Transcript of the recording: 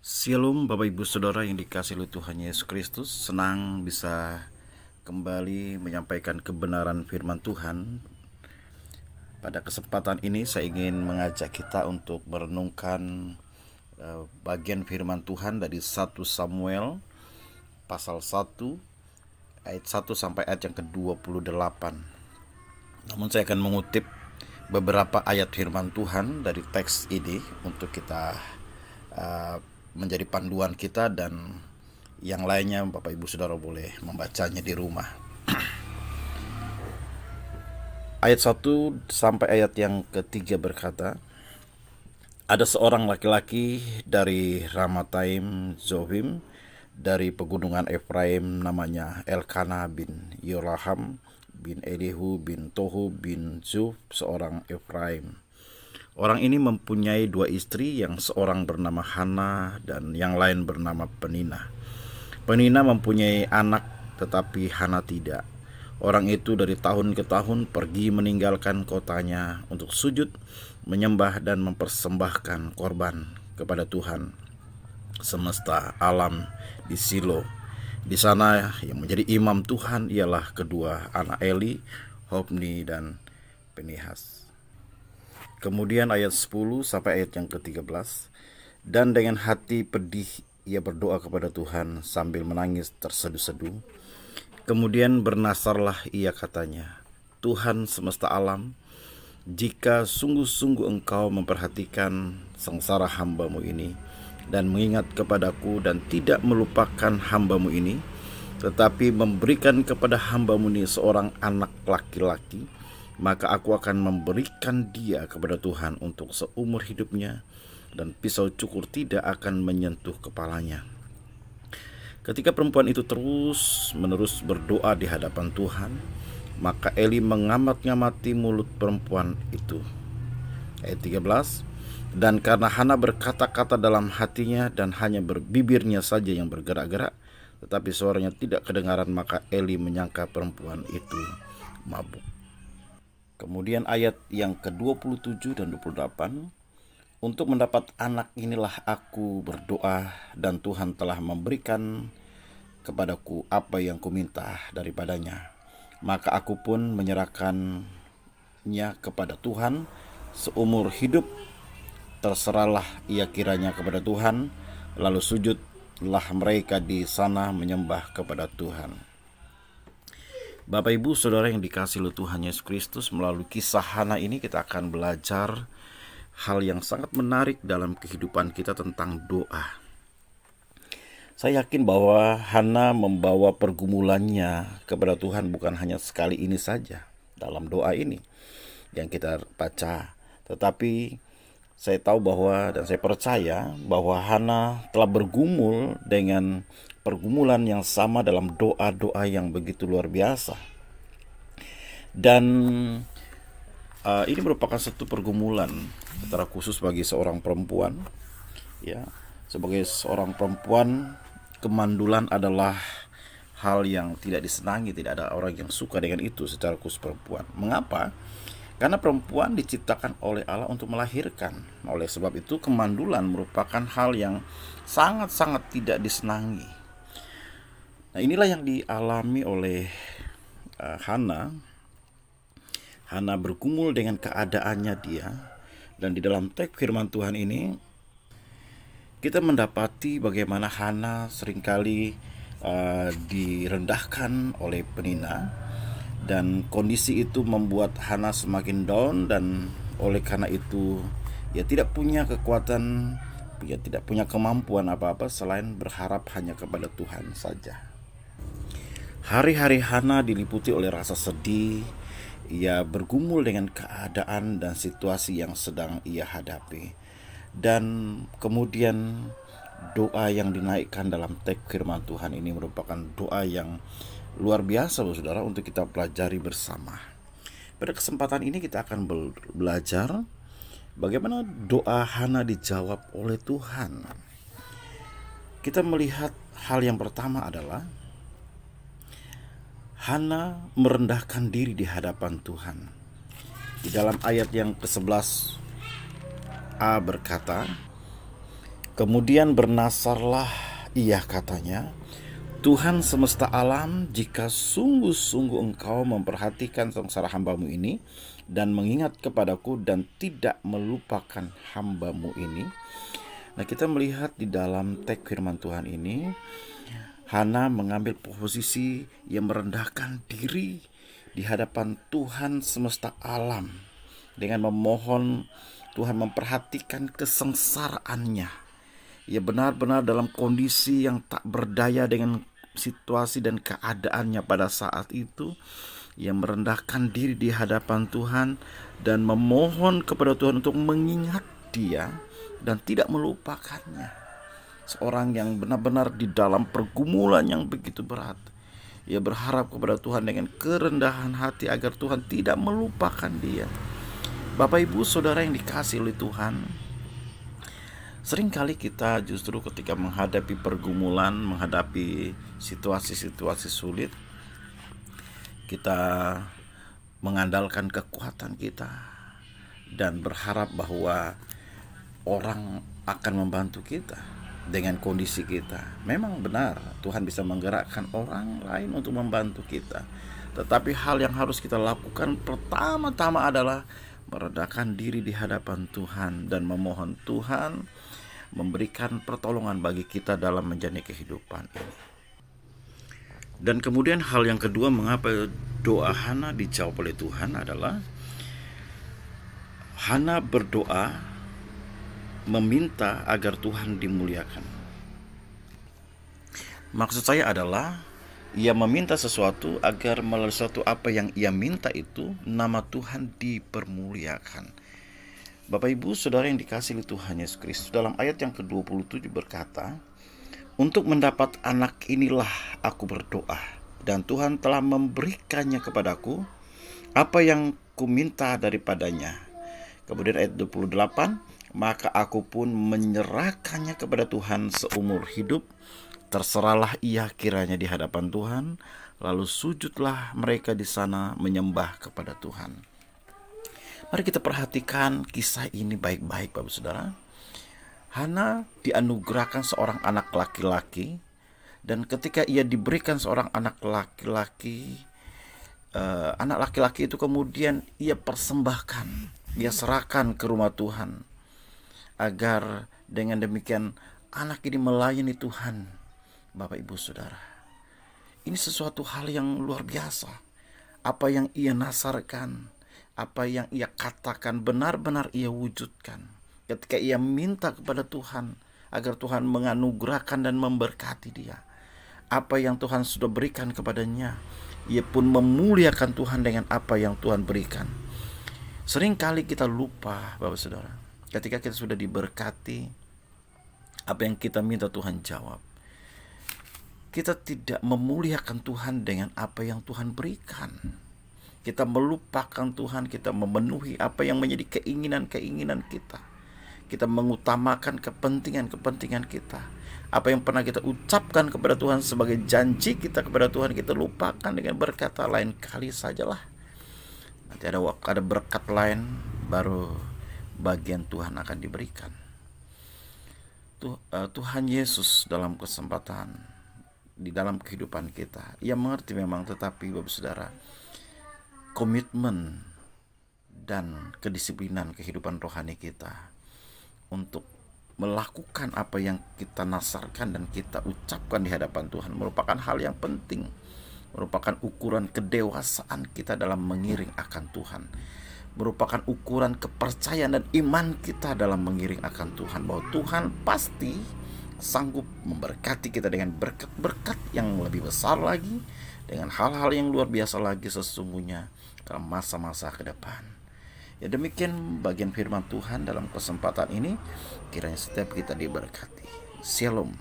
Shalom Bapak Ibu Saudara yang dikasihi oleh Tuhan Yesus Kristus. Senang bisa kembali menyampaikan kebenaran firman Tuhan. Pada kesempatan ini saya ingin mengajak kita untuk merenungkan bagian firman Tuhan dari 1 Samuel pasal 1 ayat 1 sampai ayat yang ke-28. Namun saya akan mengutip beberapa ayat firman Tuhan dari teks ini untuk kita menjadi panduan kita, dan yang lainnya Bapak Ibu Saudara boleh membacanya di rumah. Ayat 1 sampai ayat yang ketiga berkata, ada seorang laki-laki dari Ramataim Zohim, dari pegunungan Efraim, namanya Elkana bin Yoraham bin Elihu bin Tohu bin Zuf, seorang Efraim. Orang ini mempunyai dua istri, yang seorang bernama Hana dan yang lain bernama Penina. Penina mempunyai anak, tetapi Hana tidak. Orang itu dari tahun ke tahun pergi meninggalkan kotanya untuk sujud, menyembah dan mempersembahkan korban kepada Tuhan semesta alam di Silo. Di sana yang menjadi imam Tuhan ialah kedua anak Eli, Hofni dan Pinehas. Kemudian ayat 10 sampai ayat yang ke-13. Dan dengan hati pedih ia berdoa kepada Tuhan sambil menangis terseduh-seduh. Kemudian bernasarlah ia, katanya, Tuhan semesta alam, jika sungguh-sungguh Engkau memperhatikan sengsara hamba-Mu ini dan mengingat kepadaku dan tidak melupakan hamba-Mu ini, tetapi memberikan kepada hamba-Mu ini seorang anak laki-laki, maka aku akan memberikan dia kepada Tuhan untuk seumur hidupnya, dan pisau cukur tidak akan menyentuh kepalanya. Ketika perempuan itu terus-menerus berdoa di hadapan Tuhan, maka Eli mengamat-ngamati mulut perempuan itu. Ayat 13. Dan karena Hana berkata-kata dalam hatinya dan hanya bibirnya saja yang bergerak-gerak, tetapi suaranya tidak kedengaran, maka Eli menyangka perempuan itu mabuk. Kemudian ayat yang ke-27 dan 28. Untuk mendapat anak inilah aku berdoa, dan Tuhan telah memberikan kepadaku apa yang kuminta daripadanya. Maka aku pun menyerahkannya kepada Tuhan seumur hidup. Terserahlah ia kiranya kepada Tuhan. Lalu sujudlah mereka di sana menyembah kepada Tuhan. Bapak Ibu Saudara yang dikasihi oleh Tuhan Yesus Kristus, melalui kisah Hana ini kita akan belajar hal yang sangat menarik dalam kehidupan kita tentang doa. Saya yakin bahwa Hana membawa pergumulannya kepada Tuhan bukan hanya sekali ini saja dalam doa ini yang kita baca, tetapi saya tahu bahwa dan saya percaya bahwa Hana telah bergumul dengan pergumulan yang sama dalam doa-doa yang begitu luar biasa. Dan ini merupakan satu pergumulan secara khusus bagi seorang perempuan. Ya, sebagai seorang perempuan, kemandulan adalah hal yang tidak disenangi. Tidak ada orang yang suka dengan itu secara khusus perempuan. Mengapa? Karena perempuan diciptakan oleh Allah untuk melahirkan. Oleh sebab itu kemandulan merupakan hal yang sangat-sangat tidak disenangi. Nah, inilah yang dialami oleh Hana. Hana bergumul dengan keadaannya dia. Dan di dalam teks firman Tuhan ini kita mendapati bagaimana Hana seringkali direndahkan oleh Penina. Dan kondisi itu membuat Hana semakin down, dan oleh karena itu ia tidak punya kekuatan, ia tidak punya kemampuan apa-apa selain berharap hanya kepada Tuhan saja. Hari-hari Hana diliputi oleh rasa sedih. Ia bergumul dengan keadaan dan situasi yang sedang ia hadapi. Dan kemudian doa yang dinaikkan dalam teks firman Tuhan ini merupakan doa yang luar biasa, saudara, untuk kita pelajari bersama. Pada kesempatan ini kita akan belajar bagaimana doa Hana dijawab oleh Tuhan. Kita melihat hal yang pertama adalah Hana merendahkan diri di hadapan Tuhan. Di dalam ayat yang ke-11a berkata, Kemudian bernasarlah ia, katanya, Tuhan semesta alam, jika sungguh-sungguh engkau memperhatikan sengsara hambamu ini dan mengingat kepadaku dan tidak melupakan hambamu ini. Nah, kita melihat di dalam teks firman Tuhan ini, Hana mengambil posisi yang merendahkan diri di hadapan Tuhan semesta alam dengan memohon Tuhan memperhatikan kesengsaraannya. Ia benar-benar dalam kondisi yang tak berdaya dengan situasi dan keadaannya pada saat itu. Ia merendahkan diri di hadapan Tuhan dan memohon kepada Tuhan untuk mengingat dia dan tidak melupakannya. Seorang yang benar-benar di dalam pergumulan yang begitu berat. Ia berharap kepada Tuhan dengan kerendahan hati agar Tuhan tidak melupakan dia. Bapak, Ibu, Saudara yang dikasihi oleh Tuhan, seringkali kita justru ketika menghadapi pergumulan, menghadapi situasi-situasi sulit, kita mengandalkan kekuatan kita dan berharap bahwa orang akan membantu kita dengan kondisi kita. Memang benar, Tuhan bisa menggerakkan orang lain untuk membantu kita. Tetapi hal yang harus kita lakukan pertama-tama adalah merendahkan diri di hadapan Tuhan dan memohon Tuhan memberikan pertolongan bagi kita dalam menjalani kehidupan ini. Dan kemudian hal yang kedua, mengapa doa Hana dijawab oleh Tuhan adalah Hana berdoa meminta agar Tuhan dimuliakan. Maksud saya adalah ia meminta sesuatu agar melalui sesuatu apa yang ia minta itu nama Tuhan dipermuliakan. Bapak, Ibu, Saudara yang dikasihi Tuhan Yesus Kristus, dalam ayat yang ke-27 berkata, untuk mendapat anak inilah aku berdoa, dan Tuhan telah memberikannya kepadaku apa yang kuminta daripadanya. Kemudian ayat 28, maka aku pun menyerahkannya kepada Tuhan seumur hidup. Terserahlah ia kiranya di hadapan Tuhan, lalu sujudlah mereka di sana menyembah kepada Tuhan. Mari kita perhatikan kisah ini baik-baik, Bapak Saudara. Hana dianugerahkan seorang anak laki-laki, dan ketika ia diberikan seorang anak laki-laki itu kemudian ia persembahkan, ia serahkan ke rumah Tuhan, agar dengan demikian anak ini melayani Tuhan. Bapak, Ibu, Saudara, ini sesuatu hal yang luar biasa. Apa yang ia nasarkan, apa yang ia katakan benar-benar ia wujudkan ketika ia minta kepada Tuhan agar Tuhan menganugerahkan dan memberkati dia. Apa yang Tuhan sudah berikan kepadanya, ia pun memuliakan Tuhan dengan apa yang Tuhan berikan. Seringkali kita lupa, Bapak Saudara, ketika kita sudah diberkati, apa yang kita minta Tuhan jawab. Kita tidak memuliakan Tuhan dengan apa yang Tuhan berikan. Kita melupakan Tuhan, kita memenuhi apa yang menjadi keinginan-keinginan kita. Kita mengutamakan kepentingan-kepentingan kita. Apa yang pernah kita ucapkan kepada Tuhan sebagai janji kita kepada Tuhan, kita lupakan dengan berkata lain kali sajalah. Nanti ada berkat lain, baru bagian Tuhan akan diberikan. Tuhan Yesus dalam kesempatan di dalam kehidupan kita, ia mengerti memang, tetapi Bapak Saudara, komitmen dan kedisiplinan kehidupan rohani kita untuk melakukan apa yang kita nasarkan dan kita ucapkan di hadapan Tuhan merupakan hal yang penting, merupakan ukuran kedewasaan kita dalam mengiring akan Tuhan, merupakan ukuran kepercayaan dan iman kita dalam mengiring akan Tuhan, bahwa Tuhan pasti sanggup memberkati kita dengan berkat-berkat yang lebih besar lagi, dengan hal-hal yang luar biasa lagi sesungguhnya dalam masa-masa ke depan. Ya, demikian bagian firman Tuhan dalam kesempatan ini. Kiranya setiap kita diberkati. Shalom.